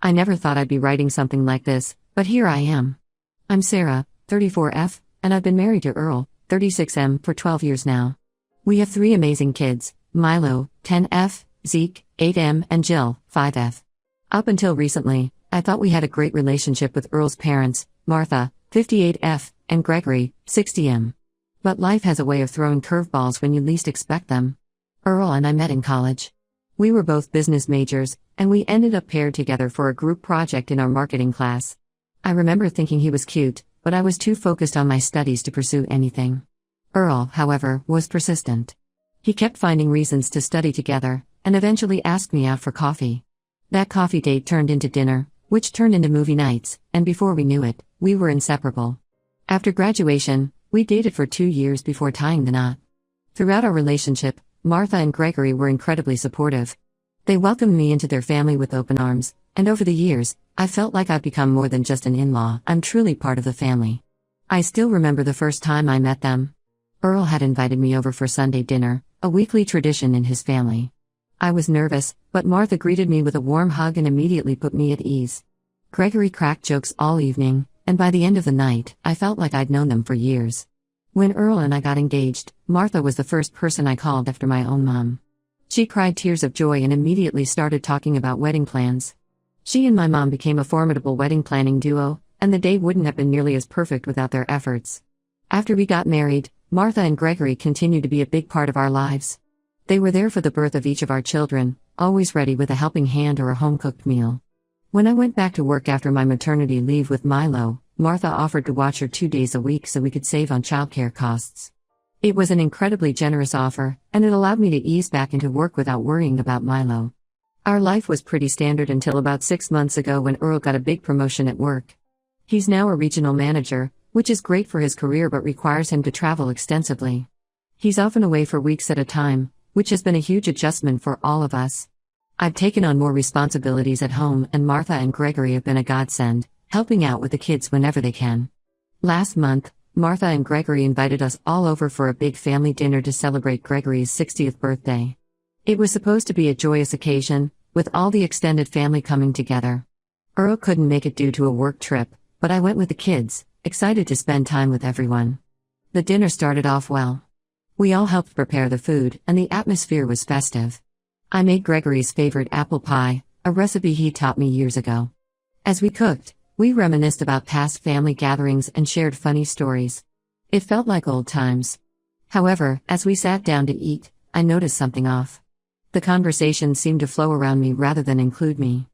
I never thought I'd be writing something like this, but here I am. I'm Sarah, 34F, and I've been married to Earl, 36M, for 12 years now. We have 3 amazing kids: Milo, 10F, Zeke, 8M, and Jill, 5F. Up until recently, I thought we had a great relationship with Earl's parents, Martha, 58F, and Gregory, 60M. But life has a way of throwing curveballs when you least expect them. Earl and I met in college. We were both business majors, and we ended up paired together for a group project in our marketing class. I remember thinking he was cute, but I was too focused on my studies to pursue anything. Earl, however, was persistent. He kept finding reasons to study together, and eventually asked me out for coffee. That coffee date turned into dinner, which turned into movie nights, and before we knew it, we were inseparable. After graduation, we dated for 2 years before tying the knot. Throughout our relationship, Martha and Gregory were incredibly supportive. They welcomed me into their family with open arms, and over the years, I felt like I've become more than just an in-law. I'm truly part of the family. I still remember the first time I met them. Earl had invited me over for Sunday dinner, a weekly tradition in his family. I was nervous, but Martha greeted me with a warm hug and immediately put me at ease. Gregory cracked jokes all evening, and by the end of the night, I felt like I'd known them for years. When Earl and I got engaged, Martha was the first person I called after my own mom. She cried tears of joy and immediately started talking about wedding plans. She and my mom became a formidable wedding planning duo, and the day wouldn't have been nearly as perfect without their efforts. After we got married, Martha and Gregory continued to be a big part of our lives. They were there for the birth of each of our children, always ready with a helping hand or a home-cooked meal. When I went back to work after my maternity leave with Milo, Martha offered to watch her 2 days a week so we could save on childcare costs. It was an incredibly generous offer, and it allowed me to ease back into work without worrying about Milo. Our life was pretty standard until about 6 months ago when Earl got a big promotion at work. He's now a regional manager, which is great for his career but requires him to travel extensively. He's often away for weeks at a time, which has been a huge adjustment for all of us. I've taken on more responsibilities at home, and Martha and Gregory have been a godsend, helping out with the kids whenever they can. Last month, Martha and Gregory invited us all over for a big family dinner to celebrate Gregory's 60th birthday. It was supposed to be a joyous occasion, with all the extended family coming together. Earl couldn't make it due to a work trip, but I went with the kids, excited to spend time with everyone. The dinner started off well. We all helped prepare the food, and the atmosphere was festive. I made Gregory's favorite apple pie, a recipe he taught me years ago. As we cooked, we reminisced about past family gatherings and shared funny stories. It felt like old times. However, as we sat down to eat, I noticed something off. The conversation seemed to flow around me rather than include me.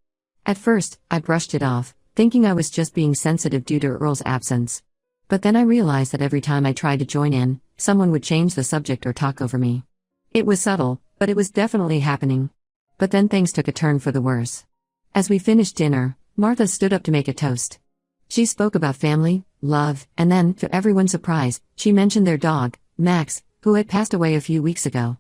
At first, I brushed it off, thinking I was just being sensitive due to Earl's absence. But then I realized that every time I tried to join in, someone would change the subject or talk over me. It was subtle, but it was definitely happening. But then things took a turn for the worse. As we finished dinner, Martha stood up to make a toast. She spoke about family, love, and then, to everyone's surprise, she mentioned their dog, Max, who had passed away a few weeks ago.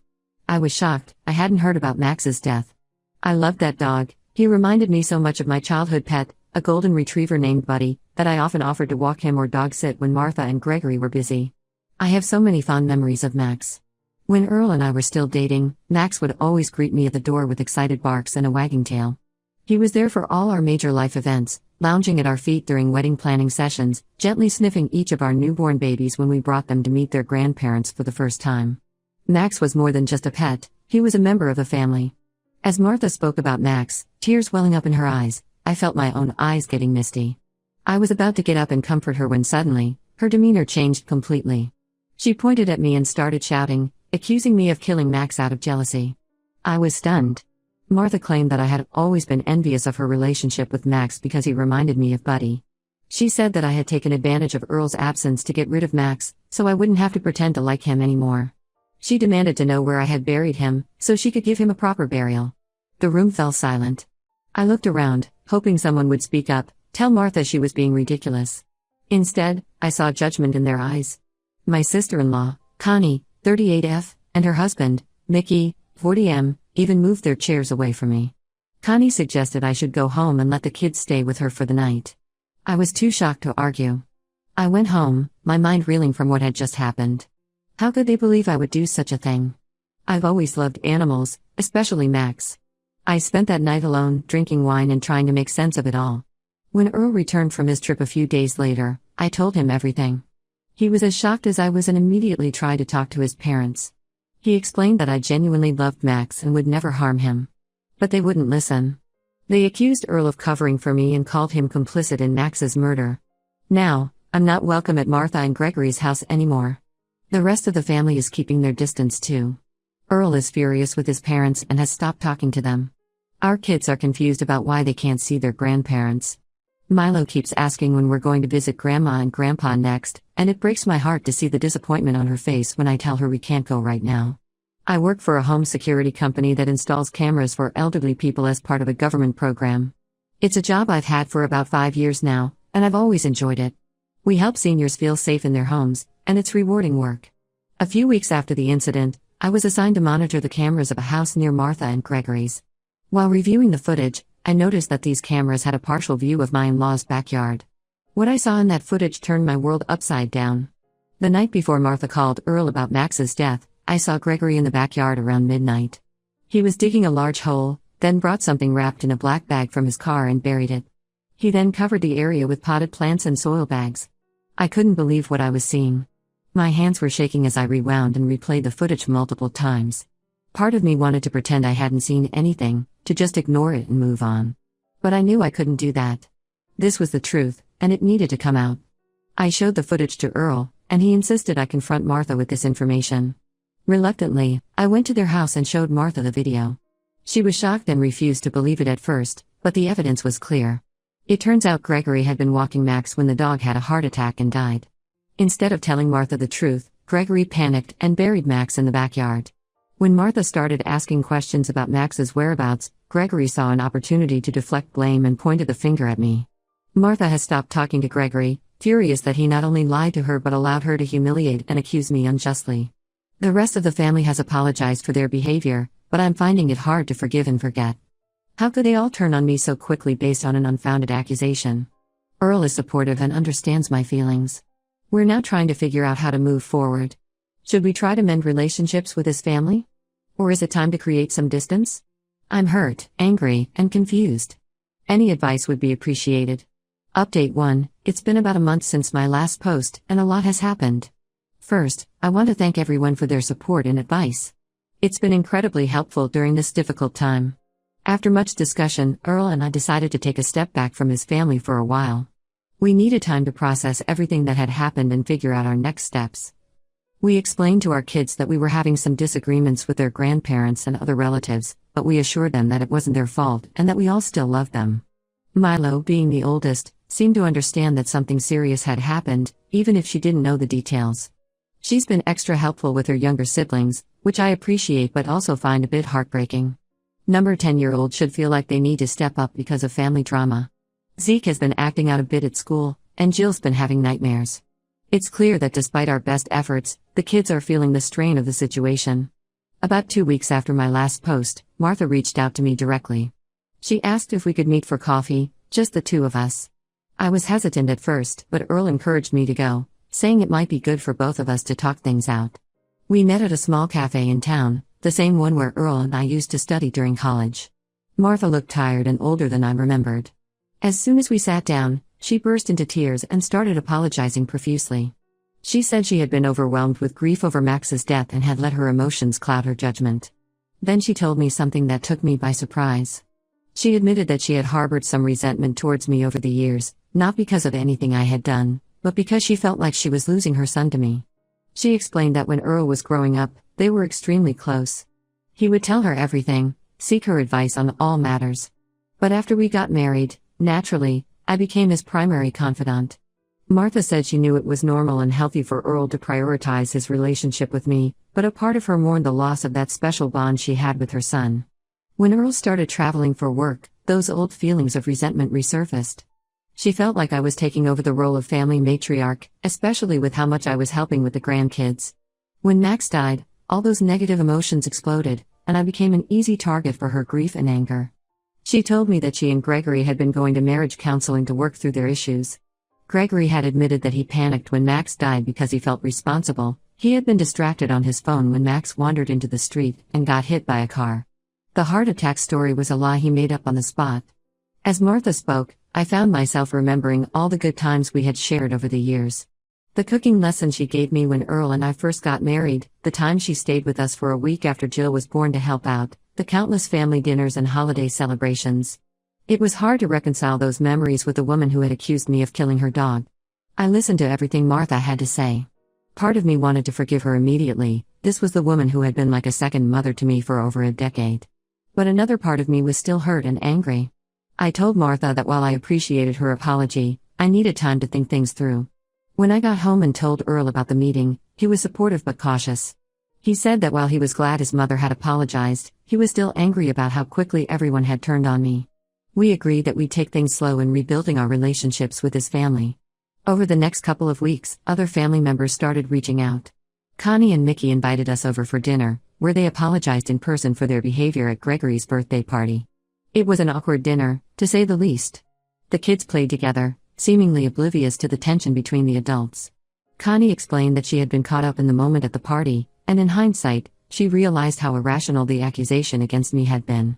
I was shocked. I hadn't heard about Max's death. I loved that dog. He reminded me so much of my childhood pet, a golden retriever named Buddy, that I often offered to walk him or dog sit when Martha and Gregory were busy. I have so many fond memories of Max. When Earl and I were still dating, Max would always greet me at the door with excited barks and a wagging tail. He was there for all our major life events, lounging at our feet during wedding planning sessions, gently sniffing each of our newborn babies when we brought them to meet their grandparents for the first time. Max was more than just a pet, he was a member of the family. As Martha spoke about Max, tears welling up in her eyes, I felt my own eyes getting misty. I was about to get up and comfort her when suddenly, her demeanor changed completely. She pointed at me and started shouting, accusing me of killing Max out of jealousy. I was stunned. Martha claimed that I had always been envious of her relationship with Max because he reminded me of Buddy. She said that I had taken advantage of Earl's absence to get rid of Max, so I wouldn't have to pretend to like him anymore. She demanded to know where I had buried him, so she could give him a proper burial. The room fell silent. I looked around, hoping someone would speak up, tell Martha she was being ridiculous. Instead, I saw judgment in their eyes. My sister-in-law, Connie, 38F, and her husband, Mickey, 40M, even moved their chairs away from me. Connie suggested I should go home and let the kids stay with her for the night. I was too shocked to argue. I went home, my mind reeling from what had just happened. How could they believe I would do such a thing? I've always loved animals, especially Max. I spent that night alone, drinking wine and trying to make sense of it all. When Earl returned from his trip a few days later, I told him everything. He was as shocked as I was and immediately tried to talk to his parents. He explained that I genuinely loved Max and would never harm him. But they wouldn't listen. They accused Earl of covering for me and called him complicit in Max's murder. Now, I'm not welcome at Martha and Gregory's house anymore. The rest of the family is keeping their distance too. Earl is furious with his parents and has stopped talking to them. Our kids are confused about why they can't see their grandparents. Milo keeps asking when we're going to visit Grandma and Grandpa next, and it breaks my heart to see the disappointment on her face when I tell her we can't go right now. I work for a home security company that installs cameras for elderly people as part of a government program. It's a job I've had for about 5 years now, and I've always enjoyed it. We help seniors feel safe in their homes, and it's rewarding work. A few weeks after the incident, I was assigned to monitor the cameras of a house near Martha and Gregory's. While reviewing the footage, I noticed that these cameras had a partial view of my in-laws' backyard. What I saw in that footage turned my world upside down. The night before Martha called Earl about Max's death, I saw Gregory in the backyard around midnight. He was digging a large hole, then brought something wrapped in a black bag from his car and buried it. He then covered the area with potted plants and soil bags. I couldn't believe what I was seeing. My hands were shaking as I rewound and replayed the footage multiple times. Part of me wanted to pretend I hadn't seen anything, to just ignore it and move on. But I knew I couldn't do that. This was the truth, and it needed to come out. I showed the footage to Earl, and he insisted I confront Martha with this information. Reluctantly, I went to their house and showed Martha the video. She was shocked and refused to believe it at first, but the evidence was clear. It turns out Gregory had been walking Max when the dog had a heart attack and died. Instead of telling Martha the truth, Gregory panicked and buried Max in the backyard. When Martha started asking questions about Max's whereabouts, Gregory saw an opportunity to deflect blame and pointed the finger at me. Martha has stopped talking to Gregory, furious that he not only lied to her but allowed her to humiliate and accuse me unjustly. The rest of the family has apologized for their behavior, but I'm finding it hard to forgive and forget. How could they all turn on me so quickly based on an unfounded accusation? Earl is supportive and understands my feelings. We're now trying to figure out how to move forward. Should we try to mend relationships with his family? Or is it time to create some distance? I'm hurt, angry, and confused. Any advice would be appreciated. Update 1: It's been about a month since my last post, and a lot has happened. First, I want to thank everyone for their support and advice. It's been incredibly helpful during this difficult time. After much discussion, Earl and I decided to take a step back from his family for a while. We needed time to process everything that had happened and figure out our next steps. We explained to our kids that we were having some disagreements with their grandparents and other relatives, but we assured them that it wasn't their fault and that we all still loved them. Milo, being the oldest, seemed to understand that something serious had happened, even if she didn't know the details. She's been extra helpful with her younger siblings, which I appreciate but also find a bit heartbreaking. Number 10-year-old should feel like they need to step up because of family drama. Zeke has been acting out a bit at school, and Jill's been having nightmares. It's clear that despite our best efforts, the kids are feeling the strain of the situation. About 2 weeks after my last post, Martha reached out to me directly. She asked if we could meet for coffee, just the two of us. I was hesitant at first, but Earl encouraged me to go, saying it might be good for both of us to talk things out. We met at a small cafe in town, the same one where Earl and I used to study during college. Martha looked tired and older than I remembered. As soon as we sat down, she burst into tears and started apologizing profusely. She said she had been overwhelmed with grief over Max's death and had let her emotions cloud her judgment. Then she told me something that took me by surprise. She admitted that she had harbored some resentment towards me over the years, not because of anything I had done, but because she felt like she was losing her son to me. She explained that when Earl was growing up, they were extremely close. He would tell her everything, seek her advice on all matters. But after we got married, naturally, I became his primary confidant. Martha said she knew it was normal and healthy for Earl to prioritize his relationship with me, but a part of her mourned the loss of that special bond she had with her son. When Earl started traveling for work, those old feelings of resentment resurfaced. She felt like I was taking over the role of family matriarch, especially with how much I was helping with the grandkids. When Max died, all those negative emotions exploded, and I became an easy target for her grief and anger. She told me that she and Gregory had been going to marriage counseling to work through their issues. Gregory had admitted that he panicked when Max died because he felt responsible. He had been distracted on his phone when Max wandered into the street and got hit by a car. The heart attack story was a lie he made up on the spot. As Martha spoke, I found myself remembering all the good times we had shared over the years. The cooking lesson she gave me when Earl and I first got married, the time she stayed with us for a week after Jill was born to help out, the countless family dinners and holiday celebrations. It was hard to reconcile those memories with the woman who had accused me of killing her dog. I listened to everything Martha had to say. Part of me wanted to forgive her immediately. This was the woman who had been like a second mother to me for over a decade. But another part of me was still hurt and angry. I told Martha that while I appreciated her apology, I needed time to think things through. When I got home and told Earl about the meeting, he was supportive but cautious. He said that while he was glad his mother had apologized, he was still angry about how quickly everyone had turned on me. We agreed that we'd take things slow in rebuilding our relationships with his family. Over the next couple of weeks, other family members started reaching out. Connie and Mickey invited us over for dinner, where they apologized in person for their behavior at Gregory's birthday party. It was an awkward dinner, to say the least. The kids played together, seemingly oblivious to the tension between the adults. Connie explained that she had been caught up in the moment at the party, and in hindsight, she realized how irrational the accusation against me had been.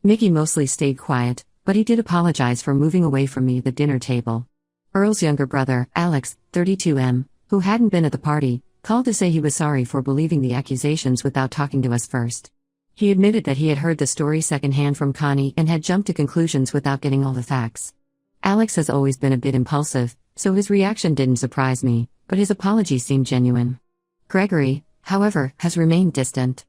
Mickey mostly stayed quiet, but he did apologize for moving away from me at the dinner table. Earl's younger brother, Alex, 32M, who hadn't been at the party, called to say he was sorry for believing the accusations without talking to us first. He admitted that he had heard the story secondhand from Connie and had jumped to conclusions without getting all the facts. Alex has always been a bit impulsive, so his reaction didn't surprise me, but his apology seemed genuine. Gregory, however, has remained distant.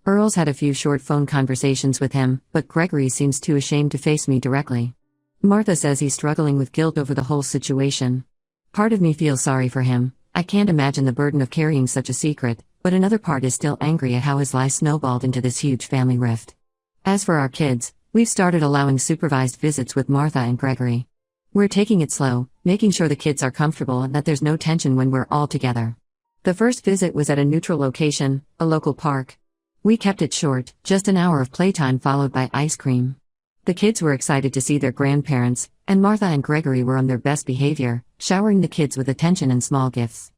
Earl's had a few short phone conversations with him, but Gregory seems too ashamed to face me directly. Martha says he's struggling with guilt over the whole situation. Part of me feels sorry for him. I can't imagine the burden of carrying such a secret, but another part is still angry at how his lie snowballed into this huge family rift. As for our kids, we've started allowing supervised visits with Martha and Gregory. We're taking it slow, making sure the kids are comfortable and that there's no tension when we're all together. The first visit was at a neutral location, a local park. We kept it short, just an hour of playtime followed by ice cream. The kids were excited to see their grandparents, and Martha and Gregory were on their best behavior, showering the kids with attention and small gifts.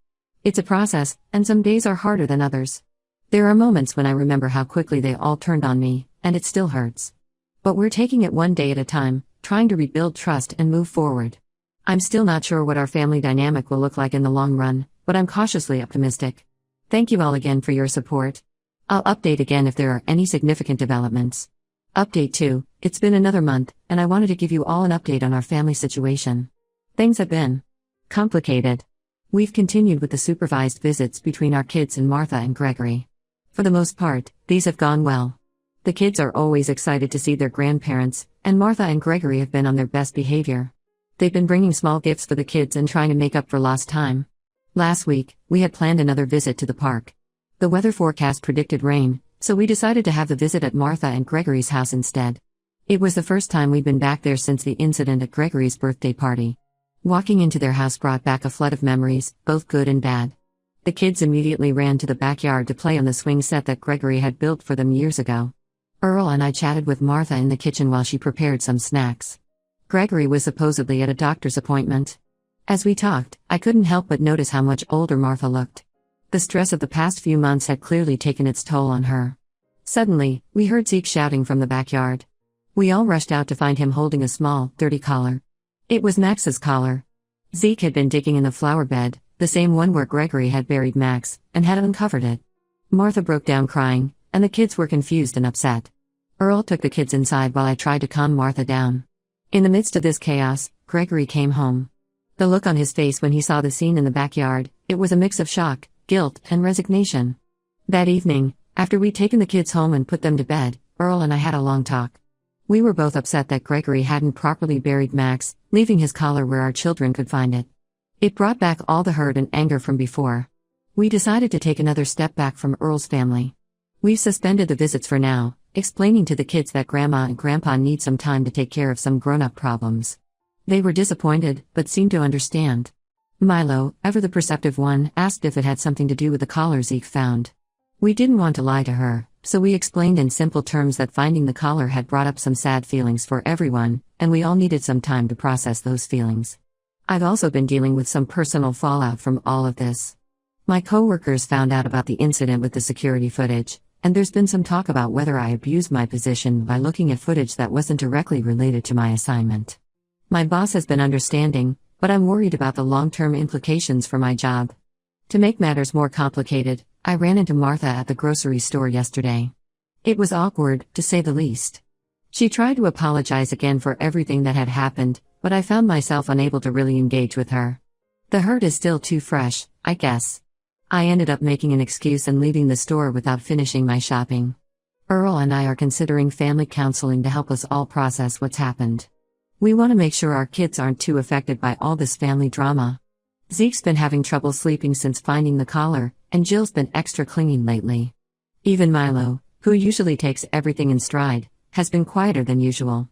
It's a process, and some days are harder than others. There are moments when I remember how quickly they all turned on me, and it still hurts. But we're taking it one day at a time, trying to rebuild trust and move forward. I'm still not sure what our family dynamic will look like in the long run, but I'm cautiously optimistic. Thank you all again for your support. I'll update again if there are any significant developments. Update 2, it's been another month, and I wanted to give you all an update on our family situation. Things have been complicated. We've continued with the supervised visits between our kids and Martha and Gregory. For the most part, these have gone well. The kids are always excited to see their grandparents, and Martha and Gregory have been on their best behavior. They've been bringing small gifts for the kids and trying to make up for lost time. Last week, we had planned another visit to the park. The weather forecast predicted rain, so we decided to have the visit at Martha and Gregory's house instead. It was the first time we'd been back there since the incident at Gregory's birthday party. Walking into their house brought back a flood of memories, both good and bad. The kids immediately ran to the backyard to play on the swing set that Gregory had built for them years ago. Earl and I chatted with Martha in the kitchen while she prepared some snacks. Gregory was supposedly at a doctor's appointment. As we talked, I couldn't help but notice how much older Martha looked. The stress of the past few months had clearly taken its toll on her. Suddenly, we heard Zeke shouting from the backyard. We all rushed out to find him holding a small, dirty collar. It was Max's collar. Zeke had been digging in the flower bed, the same one where Gregory had buried Max, and had uncovered it. Martha broke down crying, and the kids were confused and upset. Earl took the kids inside while I tried to calm Martha down. In the midst of this chaos, Gregory came home. The look on his face when he saw the scene in the backyard, it was a mix of shock, guilt, and resignation. That evening, after we'd taken the kids home and put them to bed, Earl and I had a long talk. We were both upset that Gregory hadn't properly buried Max, leaving his collar where our children could find it. It brought back all the hurt and anger from before. We decided to take another step back from Earl's family. We've suspended the visits for now, explaining to the kids that Grandma and Grandpa need some time to take care of some grown-up problems. They were disappointed, but seemed to understand. Milo, ever the perceptive one, asked if it had something to do with the collar Zeke found. We didn't want to lie to her, so we explained in simple terms that finding the collar had brought up some sad feelings for everyone, and we all needed some time to process those feelings. I've also been dealing with some personal fallout from all of this. My coworkers found out about the incident with the security footage, and there's been some talk about whether I abused my position by looking at footage that wasn't directly related to my assignment. My boss has been understanding, but I'm worried about the long-term implications for my job. To make matters more complicated, I ran into Martha at the grocery store yesterday. It was awkward, to say the least. She tried to apologize again for everything that had happened, but I found myself unable to really engage with her. The hurt is still too fresh, I guess. I ended up making an excuse and leaving the store without finishing my shopping. Earl and I are considering family counseling to help us all process what's happened. We want to make sure our kids aren't too affected by all this family drama. Zeke's been having trouble sleeping since finding the collar, and Jill's been extra clingy lately. Even Milo, who usually takes everything in stride, has been quieter than usual.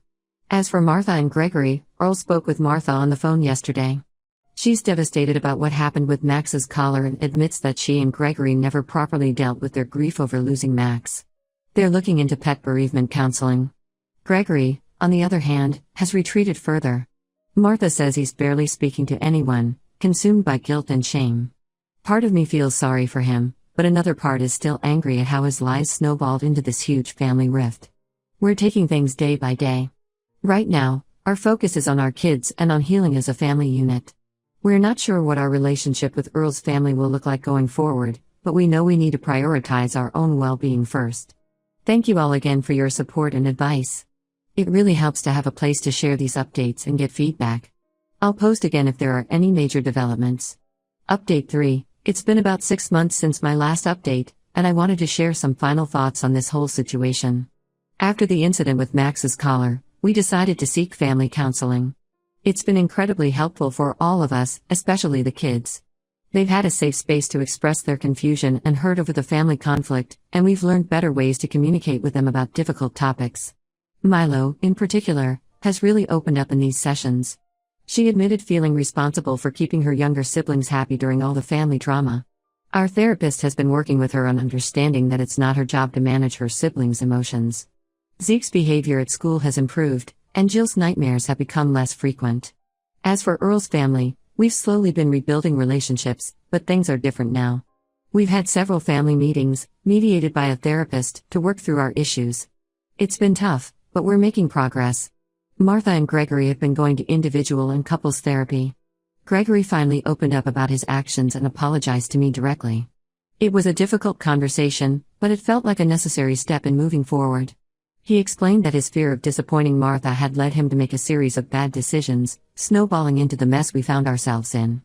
As for Martha and Gregory, Earl spoke with Martha on the phone yesterday. She's devastated about what happened with Max's collar and admits that she and Gregory never properly dealt with their grief over losing Max. They're looking into pet bereavement counseling. Gregory, on the other hand, has retreated further. Martha says he's barely speaking to anyone, consumed by guilt and shame. Part of me feels sorry for him, but another part is still angry at how his lies snowballed into this huge family rift. We're taking things day by day. Right now, our focus is on our kids and on healing as a family unit. We're not sure what our relationship with Earl's family will look like going forward, but we know we need to prioritize our own well-being first. Thank you all again for your support and advice. It really helps to have a place to share these updates and get feedback. I'll post again if there are any major developments. Update 3. It's been about 6 months since my last update, and I wanted to share some final thoughts on this whole situation. After the incident with Max's collar, we decided to seek family counseling. It's been incredibly helpful for all of us, especially the kids. They've had a safe space to express their confusion and hurt over the family conflict, and we've learned better ways to communicate with them about difficult topics. Milo, in particular, has really opened up in these sessions. She admitted feeling responsible for keeping her younger siblings happy during all the family drama. Our therapist has been working with her on understanding that it's not her job to manage her siblings' emotions. Zeke's behavior at school has improved, and Jill's nightmares have become less frequent. As for Earl's family, we've slowly been rebuilding relationships, but things are different now. We've had several family meetings, mediated by a therapist, to work through our issues. It's been tough, but we're making progress. Martha and Gregory have been going to individual and couples therapy. Gregory finally opened up about his actions and apologized to me directly. It was a difficult conversation, but it felt like a necessary step in moving forward. He explained that his fear of disappointing Martha had led him to make a series of bad decisions, snowballing into the mess we found ourselves in.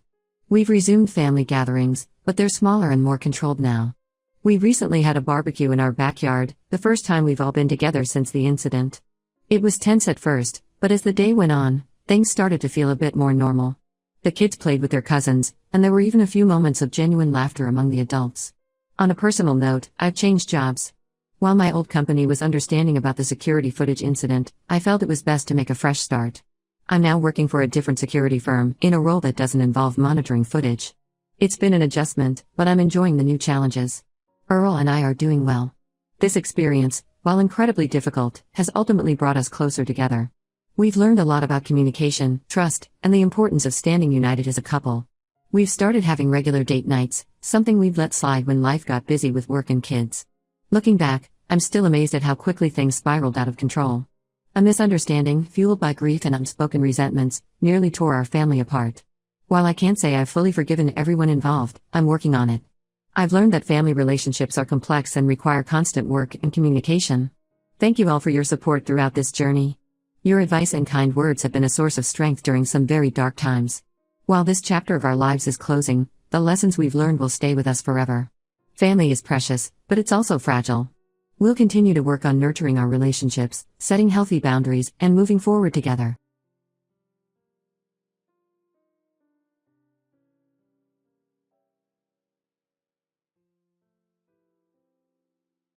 We've resumed family gatherings, but they're smaller and more controlled now. We recently had a barbecue in our backyard, the first time we've all been together since the incident. It was tense at first, but as the day went on, things started to feel a bit more normal. The kids played with their cousins, and there were even a few moments of genuine laughter among the adults. On a personal note, I've changed jobs. While my old company was understanding about the security footage incident, I felt it was best to make a fresh start. I'm now working for a different security firm, in a role that doesn't involve monitoring footage. It's been an adjustment, but I'm enjoying the new challenges. Earl and I are doing well. This experience, while incredibly difficult, has ultimately brought us closer together. We've learned a lot about communication, trust, and the importance of standing united as a couple. We've started having regular date nights, something we'd let slide when life got busy with work and kids. Looking back, I'm still amazed at how quickly things spiraled out of control. A misunderstanding, fueled by grief and unspoken resentments, nearly tore our family apart. While I can't say I've fully forgiven everyone involved, I'm working on it. I've learned that family relationships are complex and require constant work and communication. Thank you all for your support throughout this journey. Your advice and kind words have been a source of strength during some very dark times. While this chapter of our lives is closing, the lessons we've learned will stay with us forever. Family is precious, but it's also fragile. We'll continue to work on nurturing our relationships, setting healthy boundaries, and moving forward together.